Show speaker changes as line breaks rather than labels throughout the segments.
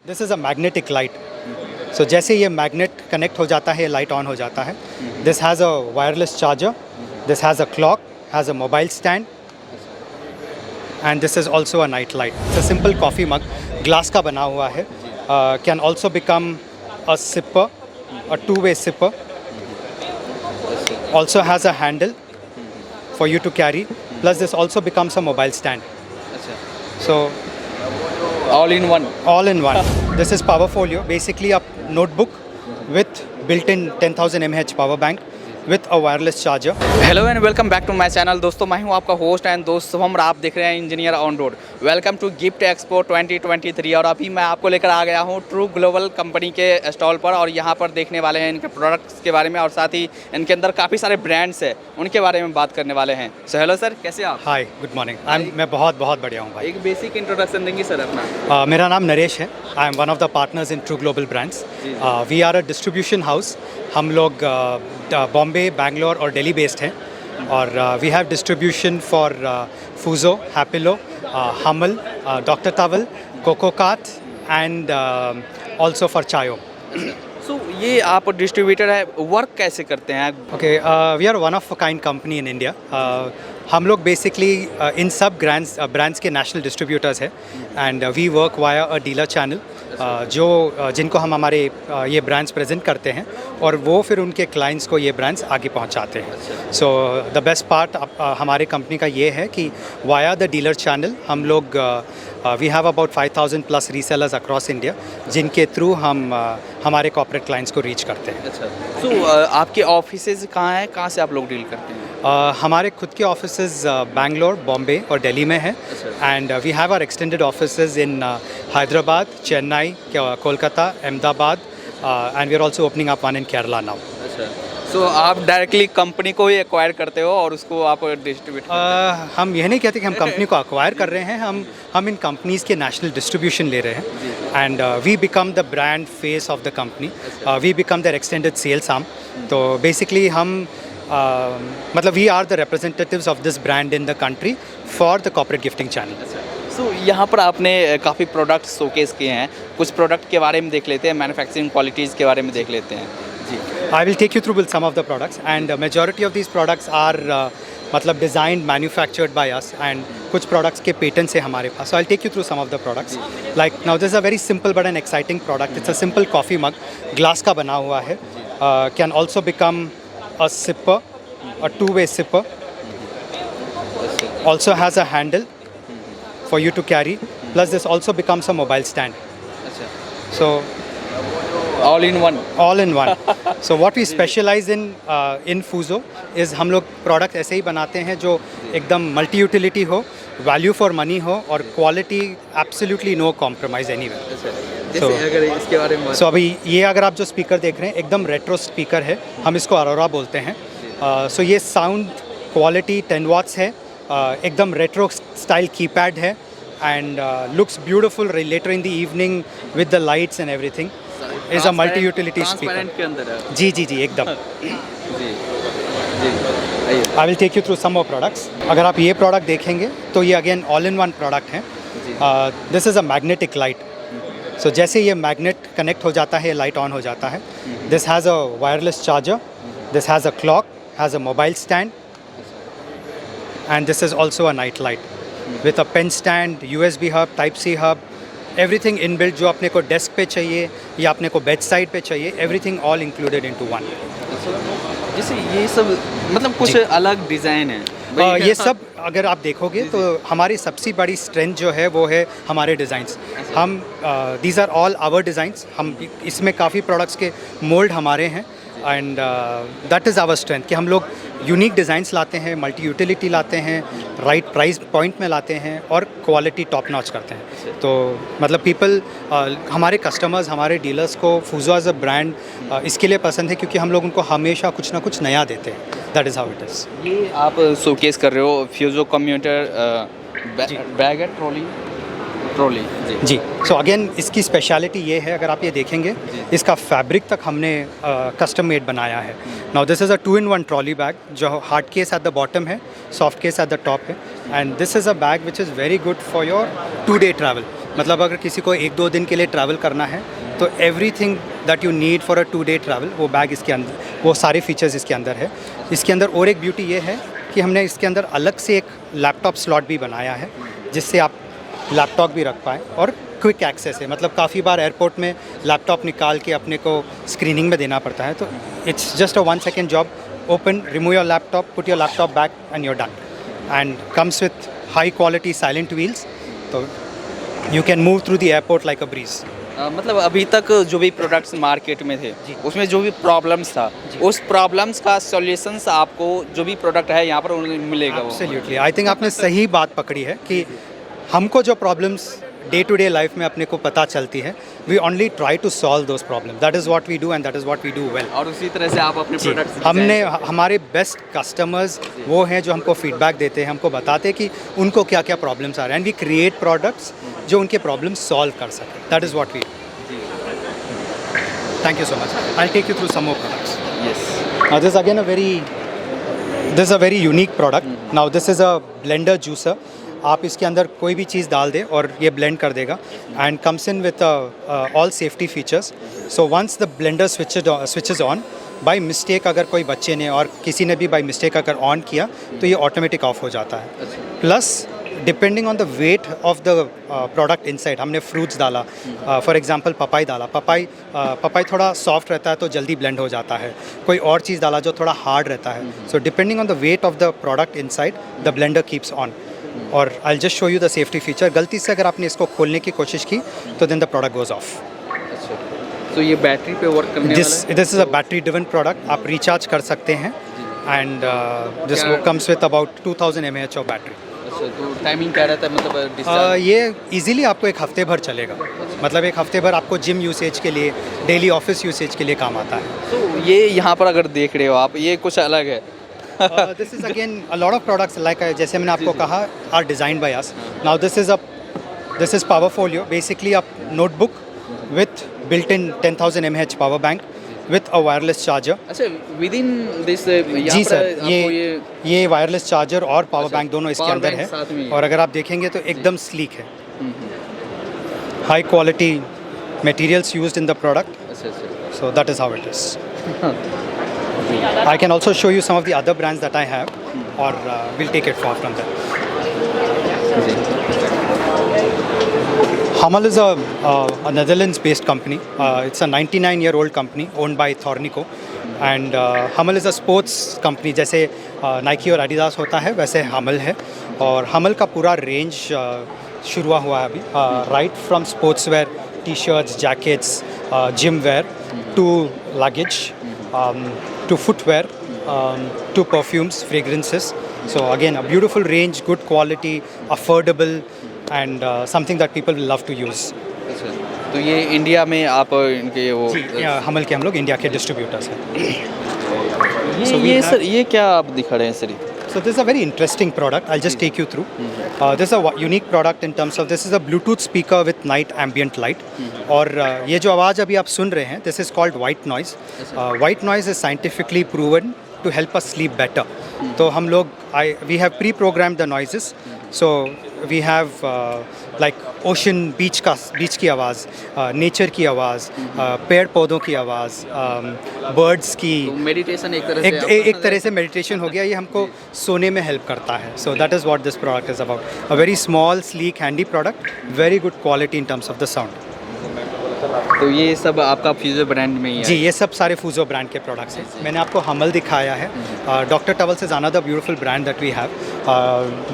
This is a magnetic light. So जैसे ये magnet connect हो जाता है, लाइट ऑन हो जाता है. This has a wireless charger, this has a clock, has a mobile stand, and this is also a night light. It's a simple coffee mug, glass का बना हुआ है. Can also become a sipper, a two-way sipper. Also has a handle for you to carry. Plus this also becomes a mobile stand. So
all in one.
all in one. This is Power Folio, basically a notebook with built-in 10,000 mAh power bank with a wireless charger.
Hello and welcome back to my channel. दोस्तों मैं हूं आपका host and दोस्त शुभम. आप देख रहे हैं engineer on road. Welcome to gift expo 2023. और अभी मैं आपको लेकर आ गया हूं ट्रू ग्लोबल कंपनी के स्टॉल पर. और यहां पर देखने वाले हैं इनके प्रोडक्ट्स के बारे में और साथ ही इनके अंदर काफ़ी सारे ब्रांड्स हैं, उनके बारे में बात करने वाले हैं. सो हेलो सर, कैसे आप?
हाय, गुड मॉर्निंग. मैं बहुत बढ़िया हूँ भाई.
एक बेसिक इंट्रोडक्शन देंगे सर अपना?
मेरा नाम नरेश है. I am one of the partners in True Global Brands. We are a distribution house. हम लोग बॉम्बे, बैंगलोर और दिल्ली बेस्ड हैं. और we have distribution for Fuzo, Happilo, Hummel, doctor towel, Kokocat and also for Chaayos.
So ये आप डिस्ट्रीब्यूटर है, वर्क कैसे करते हैं?
Okay, we are one of a kind company in India. हम लोग बेसिकली इन सब ब्रांड्स के नेशनल डिस्ट्रीब्यूटर्स हैं. And we work via a dealer channel, जिनको हम हमारे ये ब्रांड्स प्रेजेंट करते हैं और वो फिर उनके क्लाइंट्स को ये ब्रांड्स आगे पहुंचाते हैं. सो द बेस्ट पार्ट हमारे कंपनी का ये है कि वाया द डीलर चैनल हम लोग we have about 5,000 plus resellers across India, जिनके थ्रू हम हमारे कॉर्पोरेट क्लाइंट्स को रीच करते हैं.
अच्छा, तो आपके ऑफिसेज कहाँ हैं, कहाँ से आप लोग डील करते हैं?
हमारे खुद के ऑफिसेज बैंगलोर, बॉम्बे और दिल्ली में हैं. And we have our extended offices in Hyderabad, Chennai, Kolkata, Ahmedabad, and we are also opening up one in Kerala now.
अच्छा, सो आप डायरेक्टली कंपनी को ही एक्वायर करते हो और उसको आप डिस्ट्रीब्यूट?
हम यह नहीं कहते कि हम कंपनी को एक्वायर कर रहे हैं. हम इन कंपनीज़ के नेशनल डिस्ट्रीब्यूशन ले रहे हैं. And we become the brand face of the company. We become their extended sales arm. तो बेसिकली हम मतलब we are the representatives of this brand in the country for the corporate gifting channel.
So यहाँ पर आपने काफ़ी product showcase किए हैं. कुछ प्रोडक्ट के बारे में देख लेते हैं, मैन्युफैक्चरिंग क्वालिटीज़ के बारे में देख लेते हैं. जी,
I will take you through with some of the products, and majority of these products are मतलब designed, manufactured by us, and कुछ products के patents है हमारे पास. So I'll take you through some of the products. Like now this is a very simple but an exciting product. It's a simple coffee mug, glass का बना हुआ है. Can also become a sipper, a two-way sipper. Also has a handle for you to carry. Plus this also becomes a mobile stand. So
all in one.
all in one. So what we specialize in Fuso is हम लोग product ऐसे ही बनाते हैं जो एकदम multi utility हो, value for money हो और quality absolutely no compromise anywhere.
जैसे अगर इसके बारे में
सो अभी ये अगर आप जो स्पीकर देख रहे हैं एकदम रेट्रो स्पीकर है. हम इसको अरोरा बोलते हैं. सो ये साउंड क्वालिटी 10 वॉट्स है. एकदम रेट्रो स्टाइल कीपैड है and looks beautiful later in the evening with the lights and everything. Is a multi utility speaker.
के अंदर है.
जी एकदम.
जी जी, आइए.
I will take you through some more products. अगर आप ये प्रोडक्ट देखेंगे तो ये again all in one product है. This is a magnetic light. So जैसे ये मैग्नेट कनेक्ट हो जाता है, लाइट ऑन हो जाता है. This has a wireless charger, this has a clock, has a mobile stand, and this is also a night light with a pen stand, USB hub, Type-C hub, everything inbuilt. जो अपने को desk पे चाहिए या अपने को bed side पे चाहिए, everything all included into one.
जैसे ये सब मतलब कुछ अलग डिज़ाइन है.
ये सब अगर आप देखोगे तो हमारी सबसे बड़ी स्ट्रेंथ जो है वो है हमारे डिज़ाइंस. हम these are all our designs. हम इसमें काफ़ी प्रोडक्ट्स के मोल्ड हमारे हैं and that is our strength कि हम लोग यूनिक डिज़ाइंस लाते हैं, मल्टी यूटिलिटी लाते हैं, राइट प्राइस पॉइंट में लाते हैं और क्वालिटी टॉप नॉच करते हैं. तो मतलब पीपल हमारे कस्टमर्स, हमारे डीलर्स को फूजो एज अ ब्रांड इसके लिए पसंद है क्योंकि हम लोग उनको हमेशा कुछ ना कुछ नया देते हैं. That is how it is.
ये आप शोकेस कर रहे हो फ्यूजो कम्यूटर बैग है, ट्रॉली
जी. सो अगेन इसकी स्पेशलिटी ये है, अगर आप ये देखेंगे इसका फैब्रिक तक हमने कस्टम मेड बनाया है. Now this is a 2-in-1 trolley bag जो hard case at the bottom है, soft case at the top है. And this is a bag which is very good for your 2-day travel. मतलब अगर किसी को 1-2 दिन के लिए ट्रैवल करना है तो everything that you need for a 2-day travel वो बैग इसके अंदर, वो सारे फीचर्स इसके अंदर है। इसके अंदर और एक ब्यूटी ये है कि हमने इसके अंदर अलग से एक लैपटॉप स्लॉट भी बनाया है जिससे आप लैपटॉप भी रख पाएँ और क्विक एक्सेस है। मतलब काफ़ी बार एयरपोर्ट में लैपटॉप निकाल के अपने को स्क्रीनिंग में देना पड़ता है, तो it's just a 1 second job. Open, remove your laptop, put your laptop back and you're done. And comes with high quality silent wheels, तो you can move through the airport like a breeze.
मतलब अभी तक जो भी products market में थे उसमें जो भी प्रॉब्लम्स था उस प्रॉब्लम्स का सॉल्यूशंस आपको जो भी प्रोडक्ट है यहाँ पर मिलेगा।
एब्सोल्युटली, आई थिंक आपने सही बात पकड़ी है कि हमको जो problems day to day life में अपने को पता चलती है, we only try to solve those problem. That is what we do and that is what we do well.
और उसी तरह से आप अपने प्रोडक्ट्स
हमने हमारे बेस्ट कस्टमर्स वो हैं जो हमको फीडबैक देते हैं, हमको बताते हैं कि उनको क्या क्या प्रॉब्लम्स आ रहे हैं, एंड वी क्रिएट प्रोडक्ट्स जो उनके प्रॉब्लम्स सॉल्व कर सकें। That is what we do. Thank you so much. I take you through some more products.
Yes,
this again this a very unique product. Now this is a blender juicer. आप इसके अंदर कोई भी चीज़ डाल दें और ये ब्लेंड कर देगा, and comes in with all safety features. So once the blender switches on, by mistake अगर कोई बच्चे ने और किसी ने भी बाय मिस्टेक अगर ऑन किया तो ये ऑटोमेटिक ऑफ हो जाता है। Plus depending on the weight of the product inside, हमने फ्रूट्स डाला, फॉर एग्जांपल पपाई डाला, पपाई थोड़ा सॉफ्ट रहता है तो जल्दी ब्लेंड हो जाता है। कोई और चीज़ डाला जो थोड़ा हार्ड रहता है, so depending on the weight of the product inside the blender keeps on. और I just show you the safety feature. गलती से अगर आपने इसको खोलने की कोशिश की तो then the product goes off.
तो ये बैटरी पे वर्क करने वाला है?
This is a battery driven product. आप रिचार्ज कर सकते हैं, and this comes with about 2000 mAh of battery.
अच्छा, तो टाइमिंग क्या रहता है, मतलब डिस्चार्ज?
ये इजीली आपको एक हफ्ते भर चलेगा। मतलब एक हफ्ते भर आपको जिम यूसेज के लिए, डेली ऑफिस यूसेज के लिए काम आता है।
तो ये यहाँ पर अगर देख रहे हो आप, ये कुछ अलग है।
This is again a lot of products like जैसे मैंने आपको कहा are designed by us. Now this is Powerfolio, basically आप notebook with built in 10,000 mAh power bank with a wireless charger.
अच्छा, विद इन दिस
जी sir, ये wireless charger और power bank दोनों इसके अंदर है। और अगर आप देखेंगे तो एकदम स्लीक है। High quality materials used in the product, so that is how it is. I can also show you some of the other brands that I have, or we'll take it far from there. Hummel is a Netherlands-based company. It's a 99-year-old company owned by Thornico, and Hummel is a sports company. जैसे Nike और Adidas होता है वैसे Hummel है, और Hummel का पूरा range शुरू हुआ है अभी, right from sports wear, T shirts, jackets, gym wear, to luggage, to footwear, to perfumes, fragrances. So again, a beautiful range, good quality, affordable, and something that people will love to use.
तो ये India में आप इनके वो
हमल के हम लोग इंडिया के डिस्ट्रीब्यूटर्स हैं।
ये सर, ये क्या आप दिखा रहे हैं sir?
So this is a very interesting product. I'll just take you through. This is a unique product in terms of this is a Bluetooth speaker with night ambient light. और ये जो आवाज़ अभी आप सुन रहे हैं, this is called white noise. White noise is scientifically proven to help us sleep better. तो हम लोग we have pre-programmed the noises. So we have like ocean, बीच की आवाज़, नेचर की आवाज़, पेड़ पौधों की आवाज़, बर्ड्स की।
मेडिटेशन
एक तरह से मेडिटेशन हो गया। ये हमको सोने में हेल्प करता है। So that is what this product is about. A very small, sleek, handy product, very good quality in terms of the sound.
तो ये सब आपका फ्यूजो ब्रांड में ही है?
जी, ये सब सारे फ्यूजो ब्रांड के प्रोडक्ट्स हैं। मैंने आपको हमल दिखाया है। Doctor towels is another beautiful brand that we have.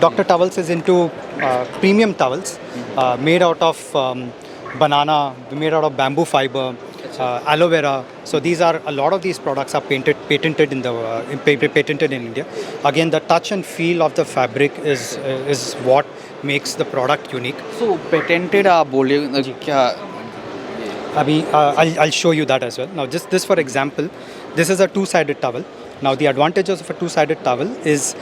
Doctor towels is into premium towels made out of banana, made out of bamboo fiber, aloe vera. So these are a lot of these products are patented in India. Again, the touch and feel of the fabric is what makes the product unique.
So patented आप बोले क्या?
अभी I'll show you that as well. Now this for example, this is a two-sided towel. Now the advantages of a two-sided towel is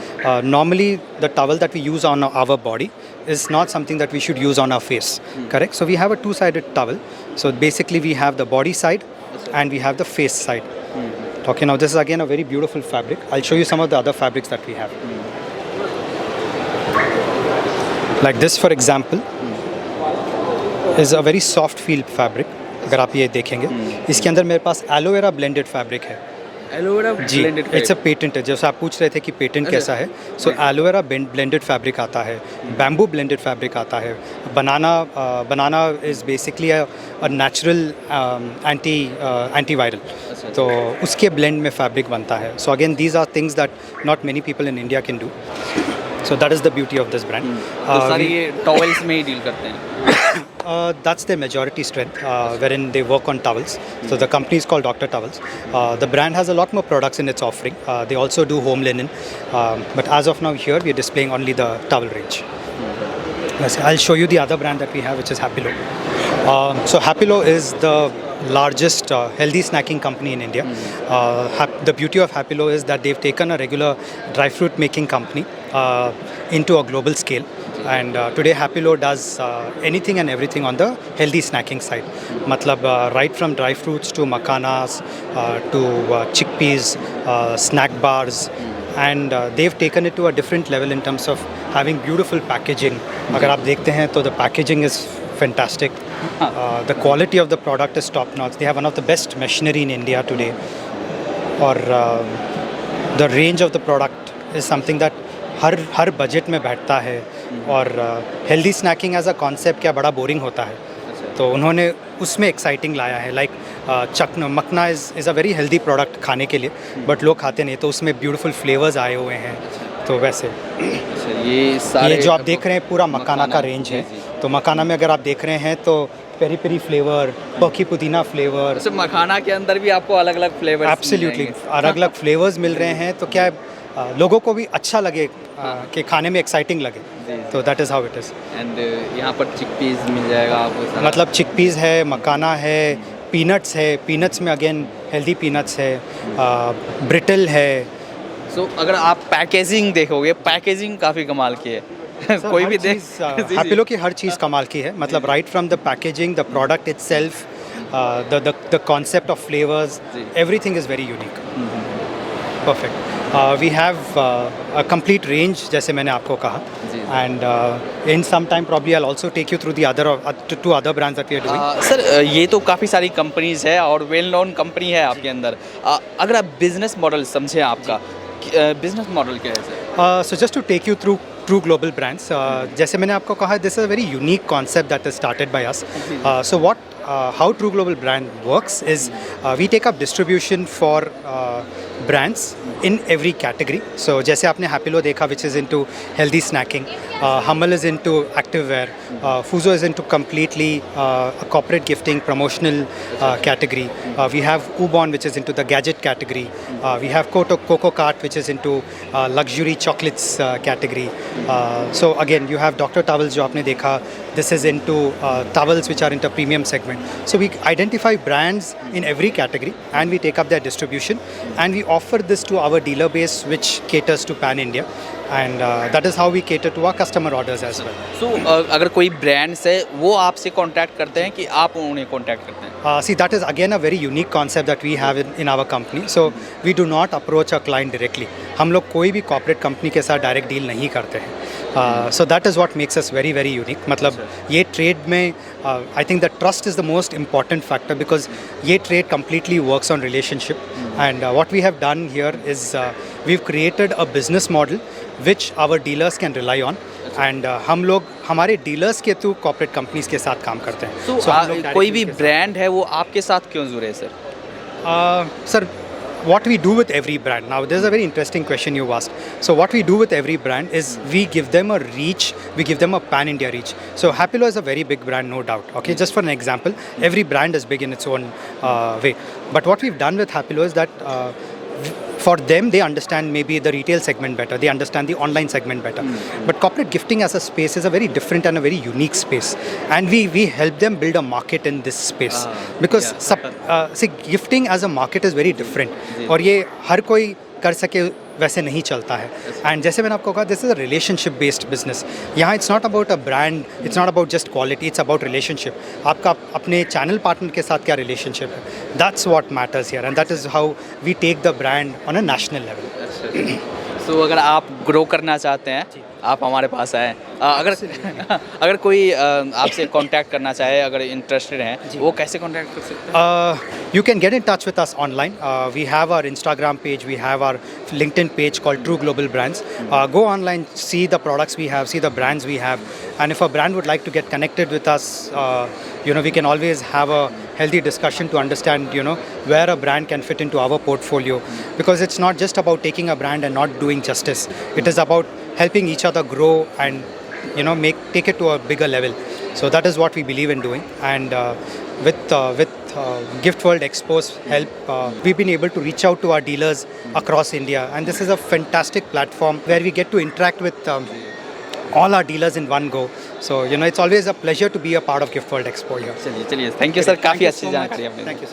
normally the towel that we use on our body is not something that we should use on our face, correct? So we have a two-sided towel. So basically we have the body side and we have the face side. Okay, now this is again a very beautiful fabric. I'll show you some of the other fabrics that we have. Like this for example. Is a very soft feel fabric. अगर आप ये देखेंगे, इसके अंदर मेरे पास aloe vera blended fabric है
aloe vera
जी। इट्स अ पेटेंट है, जैसे आप पूछ रहे थे कि पेटेंट कैसा है। सो एलोवेरा ब्लेंडेड फैब्रिक आता है, बैम्बू ब्लेंडेड फैब्रिक आता है, banana is basically a natural anti viral, तो उसके ब्लेंड में फैब्रिक बनता है। So again these are things that not many people in India can do, so that is the beauty of this brand.
तो सारी ये टॉवेल्स में ही deal करते हैं।
That's their majority strength, wherein they work on towels. So the company is called Dr. Towels. The brand has a lot more products in its offering. They also do home linen, but as of now here we are displaying only the towel range. Yes, I'll show you the other brand that we have, which is Happilo. So Happilo is the largest healthy snacking company in India. The beauty of Happilo is that they've taken a regular dry fruit making company into a global scale. And today Happilo does anything and everything on the healthy snacking side. Matlab right from dry fruits to makanas to chickpeas, snack bars. And they've taken it to a different level in terms of having beautiful packaging. अगर आप देखते हैं तो the packaging is fantastic. The quality of the product is top notch. They have one of the best machinery in India today. Or the range of the product is something that हर budget में बैठता है। और healthy snacking as a concept क्या बड़ा boring होता है, तो उन्होंने उसमें एक्साइटिंग लाया है। लाइक मखना is a very healthy product खाने के लिए, बट लोग खाते नहीं, तो उसमें ब्यूटीफुल फ्लेवर्स आए हुए हैं। तो वैसे ये जो आप देख रहे हैं पूरा मखाना का रेंज है। तो मखाना में अगर आप देख रहे हैं तो पेरी पेरी फ्लेवर, पर्की पुदीना फ्लेवर,
मखाना के अंदर भी आपको अलग अलग फ्लेवर,
एब्सोल्युटली अलग अलग फ्लेवर्स मिल रहे हैं। तो क्या लोगों को भी अच्छा लगे कि खाने में एक्साइटिंग लगे, तो that is how it is.
And यहाँ पर चिकपीस मिल जाएगा आपको,
मतलब चिकपीस है, मखाना है, पीनट्स है, पीनट्स में अगेन हेल्दी पीनट्स है, ब्रिटल है।
सो अगर आप पैकेजिंग देखोगे, पैकेजिंग काफ़ी कमाल की है। कोई भी देख,
हैप्पिलो की हर चीज़ कमाल की है। मतलब right from the packaging, the product itself, the concept of flavours, everything is very unique, perfect. We have a complete range, जैसे मैंने आपको कहा। And in some time probably I also take you through the other two other brands that we are doing.
Sir ये तो काफ़ी सारी companies है और वेल नोन कंपनी है आपके अंदर। अगर आप बिजनेस मॉडल समझें, आपका बिजनेस मॉडल क्या है sir?
So just to take you through True Global Brands, जैसे मैंने आपको कहा, this is a very unique concept that is started by us. So how True Global Brand works is we take up distribution for brands in every category. So जैसे आपने Happilo देखा, which is into healthy snacking, Hummel is into activewear, Fuso is into completely a corporate gifting promotional category. We have Ubon, which is into the gadget category. We have Coco Cart, which is into luxury chocolates category. So again you have Dr. Towels जो आपने देखा, this is into towels which are into premium segment. So we identify brands in every category and we take up their distribution and we offer this to our dealer base, which caters to pan India, and that is how we cater to our customer orders as well.
So अगर कोई brands है वो आपसे contact करते हैं कि आप उन्हें कांटेक्ट करते हैं?
See, that is again a very unique concept that we have in our company. So we do not approach a client directly. हम लोग कोई भी corporate company के साथ direct deal नहीं करते हैं। So that is what makes us very very unique. मतलब ये trade में I think the trust is the most important factor, because ये trade completely works on relationship. And what we have done here is we've created a business model which our dealers can rely on. And हम लोग हमारे dealers के through corporate companies के साथ काम करते हैं।
So कोई भी ब्रांड है वो आपके साथ क्यों जुड़े sir?
Sir, what we do with every brand, now there's a very interesting question you asked. So what we do with every brand is we give them a reach, we give them a pan India reach. So Happilo is a very big brand, no doubt. Okay, just for an example, every brand is big in its own way. But what we've done with Happilo is that for them, they understand maybe the retail segment better, they understand the online segment better. But corporate gifting as a space is a very different and a very unique space, and we help them build a market in this space, because see, gifting as a market is very different, और ये हर कोई कर सके वैसे नहीं चलता है। And जैसे मैंने आपको कहा, this is a relationship based business. यहाँ it's not about a brand, it's not about just quality, it's about relationship. आपका अपने चैनल पार्टनर के साथ क्या रिलेशनशिप है, that's what matters here, and that is how we take the brand on a national level.
So अगर आप grow करना चाहते हैं आप हमारे पास आए। अगर अगर कोई आपसे कांटेक्ट करना चाहे, अगर इंटरेस्टेड हैं, वो कैसे कांटेक्ट कर सकते हैं?
You can get in touch with us online. We have our Instagram page, we have our LinkedIn page called True Global Brands. Go online, see the products we have, see the brands we have, and if a brand would like to get connected with us, we can always have a healthy discussion to understand, where a brand can fit into our portfolio. Because it's not just about taking a brand and not doing justice. It is about helping each other grow and, take it to a bigger level. So that is what we believe in doing, and with Gift World Expo's help, we've been able to reach out to our dealers across India, and this is a fantastic platform where we get to interact with all our dealers in one go. So it's always a pleasure to be a part of Gift World Expo here.
चलिए, thank you sir, काफ़ी अच्छी जानकारी आपने दी।
Thank you.